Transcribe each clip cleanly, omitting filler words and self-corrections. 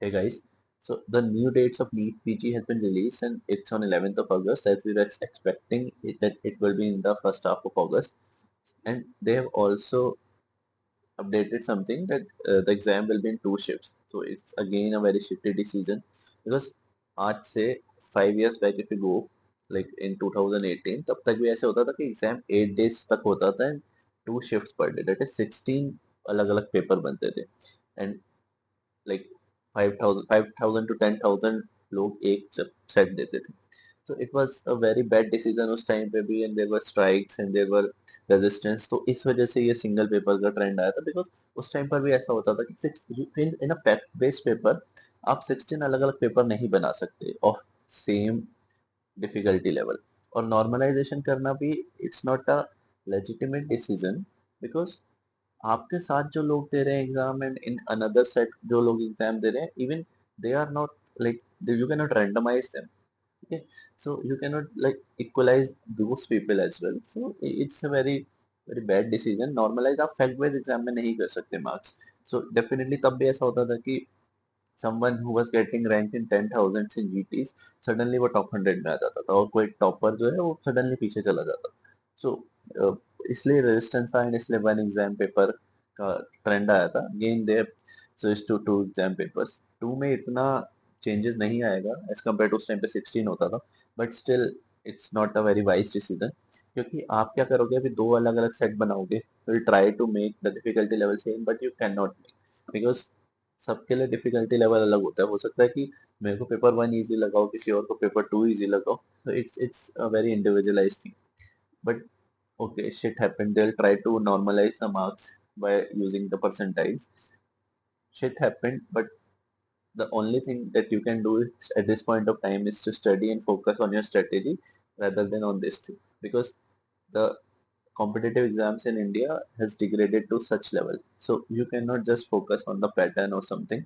Hey guys, so the new dates of NEET PG has been released and it's on 11th of August as we were expecting that it will be in the first half of August, and they have also updated something that the exam will be in two shifts. So it's again a very shifty decision because आज से 5 years back if you go like in 2018 तब तक भी ऐसे होता था कि exam 8 days तक होता था and two shifts per day, that is 16 अलग अलग पेपर बनते थे and like 5,000 to 10,000 लोग एक सेट देते थे. So it was a very bad decision उस टाइम पे भी and there were strikes and there were resistance. तो इस वजह से ये सिंगल पेपर का ट्रेंड आया था because उस टाइम पर भी ऐसा होता था कि in a fact based paper आप 16 अलग अलग पेपर नहीं बना सकते ऑफ सेम डिफिकल्टी लेवल. और नॉर्मलाइजेशन करना भी it's not a legitimate decision because आपके साथ जो लोग दे रहे हैं exam and in another set जो लोग एग्जाम दे रहे हैं even they are not like you can not randomise them. Okay, so you cannot like equalize those people as well. So it's a very bad decision. Normalize आप fact based exam में नहीं कर सकते marks. So definitely तब भी ऐसा होता था कि someone who was getting ranked in 10,000 in GTs suddenly वो top 100 में आ जाता था और कोई topper जो है वो suddenly पीछे चला जाता. So इसलिए resistance था and इसलिए one exam paper का trend आया था. Again they have switched to two exam papers. Two में इतना चेंजेस नहीं आएगा एज कम्पेयर टू उस टाइम पे 16 होता था but still it's not a very wise decision क्योंकि आप क्या करोगे अभी दो अलग अलग सेट बनाओगे will try to make the difficulty level same but you can not make because सबके लिए डिफिकल्टी लेवल अलग होता है. हो सकता है कि मेरे को पेपर वन इजी लगाओ किसी और को पेपर टू इजी लगाओ. so it's a very individualized thing but okay shit happened. They'll try to normalize the marks by using the percentiles. Shit happened but the only thing that you can do is, at this point of time is to study and focus on your strategy rather than on this thing because the competitive exams in India has degraded to such level. So you cannot just focus on the pattern or something.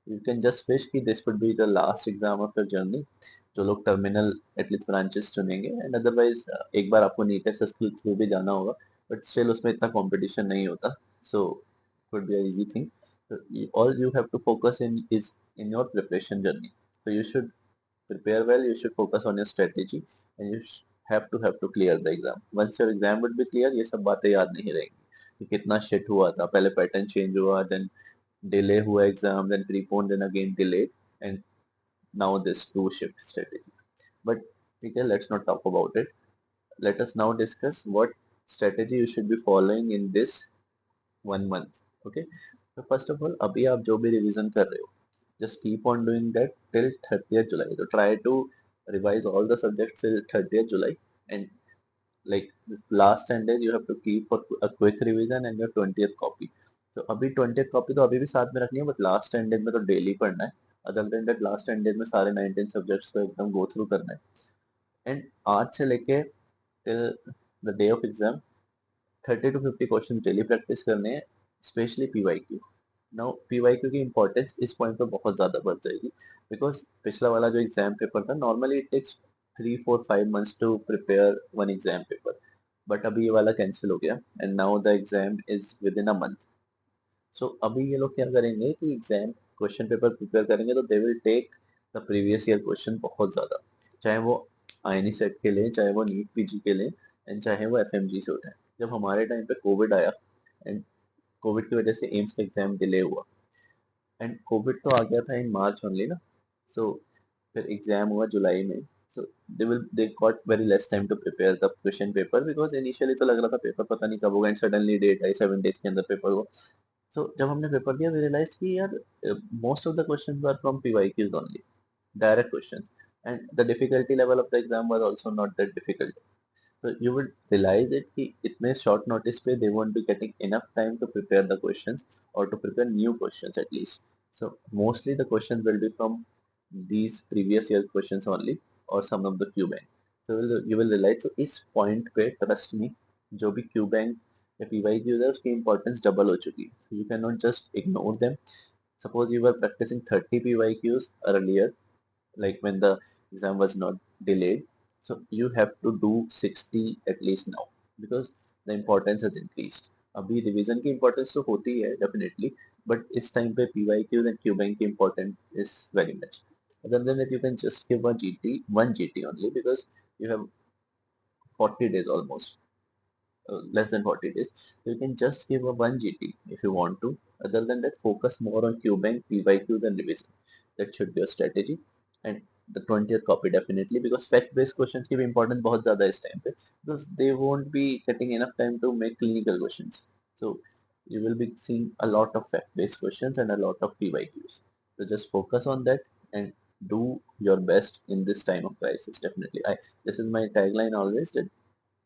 You can just wish कि this would be the last exam of your journey. जो लोग terminal at least branches चुनेंगे and otherwise एक बार आपको NEET S के through भी जाना होगा बट स्टिल उसमें इतना कंपटीशन नहीं होता. सो would be an easy thing. So all you have to focus in is in your preparation journey. So you should prepare well, you should focus on your strategy and you have to clear the exam. Once your exam would be clear ये सब बातें याद नहीं रहेंगी कि कितना shit हुआ था पहले पैटर्न चेंज हुआ then delay हुआ exam then prepone then again delayed and now this two shift strategy. But ठीक है, let's not talk about it. Let us now discuss what strategy you should be following in this 1 month. Okay, so first of all अभी आप जो भी revision कर रहे हो just keep on doing that till 30th July. So try to revise all the subjects till 30th July and like this last 10 days you have to keep for a quick revision and your 20th copy. So अभी 20th copy तो अभी भी साथ में रखनी है but last 10 days में तो डेली पढ़ना है. Other than that last 10 days में सारे 19 subjects को एकदम go through करना है and आज से लेके till the day of exam 30 to 50 question daily practice करने हैं स्पेशली पीवाईक्यू. नाउ पीवाईक्यू की इंपॉर्टेंस इस पॉइंट पे बहुत ज़्यादा बढ़ जाएगी बिकॉज पिछला वाला जो एग्जाम पेपर था normally it takes 3 4 5 months to prepare one exam paper but अभी ये वाला कैंसिल हो गया and now the exam is within a month. So अभी ये लोग क्या करेंगे कि एग्जाम क्वेश्चन पेपर प्रिपेयर करेंगे तो they will take the previous year question बहुत ज़्यादा चाहे वो आईनी सेट के लें चाहे वो नीट पीजी के लें एंड चाहे वो एफएमजी से उठाएं. जब हमारे टाइम पे कोविड आया एंड कोविड की वजह से एम्स का एग्जाम डिले हुआ एंड कोविड तो आ गया था इन मार्च ओनली ना. सो फिर एग्जाम हुआ जुलाई में. So they got very less time to prepare the question paper because initially तो लग रहा था पेपर पता नहीं कब होगा एंड सडनली डेट आई 7 days के अंदर पेपर हुआ. सो जब हमने पेपर दिया वी रियलाइज कि यार most of the questions were from PYQs only direct questions and the difficulty level of the exam was also not that difficult. So you would realize it कि इतने short notice पे they won't be getting enough time to prepare the questions or to prepare new questions at least. So mostly the questions will be from these previous year questions only or some of the Q bank. So you will realize so इस point पे trust me जो भी Q bank या PYQ है उसकी importance double हो चुकी है. So you cannot just ignore them. Suppose you were practicing 30 PYQs earlier like when the exam was not delayed. So you have to do 60 at least now because the importance has increased. अभी revision की importance तो होती है definitely but इस time पे PYQ and QBank important is very much. Other than that, you can just give a GT, one GT only, because you have 40 days almost, less than 40 days. So you can just give a 1 GT if you want to. Other than that, focus more on QBank, PYQs and revision. That should be your strategy. And the 20th copy definitely, because fact-based questions give important बहुत ज़्यादा इस time पे, because they won't be getting enough time to make clinical questions. So you will be seeing a lot of fact-based questions and a lot of PYQs. So just focus on that and do your best in this time of crisis. Definitely, this is my tagline always, that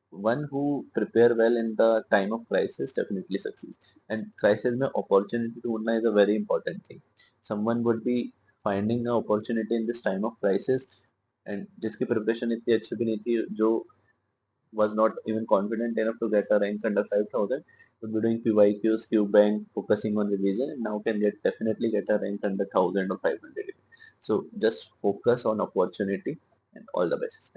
one who prepare well in the time of crisis definitely succeeds. And crisis में opportunity ढूंढना is a very important thing. Someone would be finding an opportunity in this time of crisis, and जिसकी preparation इतनी अच्छी भी नहीं थी, जो was not even confident enough to get a rank under 5,000, would be doing QIQs, QBank, focusing on revision, and now can get definitely get a rank under 1,000 or 500. So just focus on opportunity, and all the best.